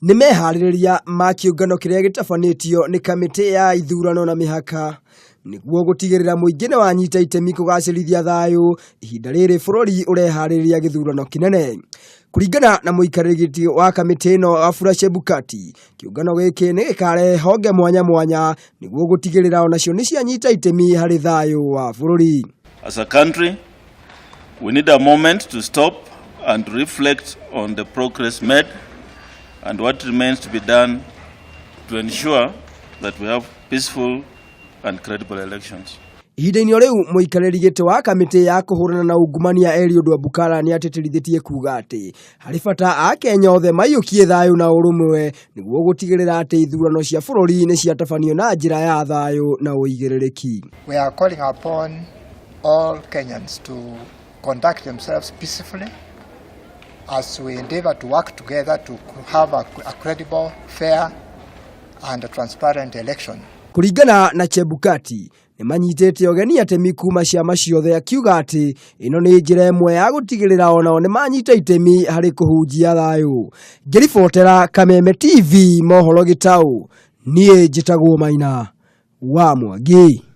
Nĩ meharĩrĩria ma kĩũngano kĩrĩa gĩtabanĩtio nĩ kamĩtĩ ya ithurano na mĩhaka nĩguo gũtigĩrĩra mũingĩ nĩ wanyita itemi kũgacĩrithia thayũ ihinda rĩrĩ bũrũri ũreharĩrĩria gĩthurano kĩnene. Kũringana na mũikarĩri gĩtĩ wa kamĩtĩ ĩno Wafula Chebukati, kĩũngano gĩkĩ nĩ gĩkarehe honge mwanya mwanya nĩguo gũtigĩrĩra onacio nĩ cianyita itemi harĩ thayũ wa bũrũri. As a country, we need a moment to stop and reflect on the progress made and what remains to be done to ensure that we have peaceful and credible elections. Ihinda-inĩ rĩu mũikarĩri gĩtĩ wa kamĩtĩ ya kũhũrana na ungumania Eliud Wabukala nĩ atĩtĩrithĩtie kuuga atĩ harĩ bata a Kenya othe maiyũkie thayũ na ũrũmwe nĩguo gũtigĩrĩra atĩ ithurano cia bũrũri nĩ ciatabanio na njĩra ya thayũ na ũigĩrĩrĩki. We are calling upon all Kenyans to conduct themselves peacefully as we endeavor to work together to have a credible, fair and transparent election. Kũringana na Chebukati, nĩ manyitĩte ũgeni atemi kuma ciama ciothe akiuga atĩ ĩno nĩ njĩra ĩmwe ya gũtigĩrĩra onao nĩ manyita itemi harĩ kũhunjia thayũ. Ngĩribotera Kameme TV mohoro Gĩtaũ, niĩ njĩtagwo Maina wa Mwangi.